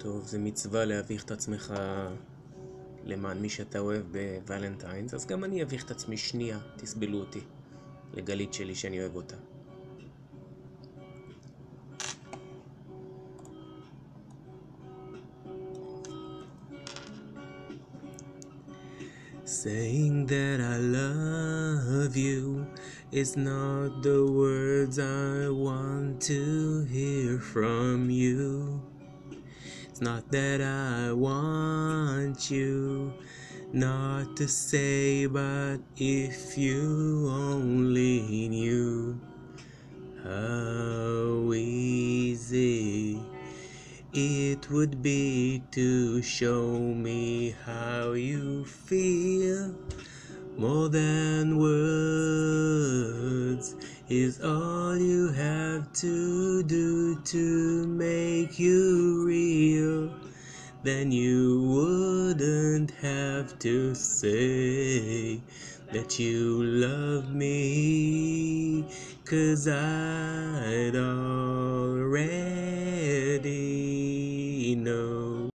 טוב, זה מצווה להביך את עצמך למען מי שאתה אוהב בוולנטיינס, אז גם אני אביך את עצמי שנייה, תסבלו אותי, לגלית שלי שאני אוהב אותה. Saying that I love you is not the words I want to hear from you. It's not that I want you not to say, but if you only knew how easy it would be to show me how you feel. More than words is all you have to do to make you real. Then you wouldn't have to say that you love me, 'cause I'd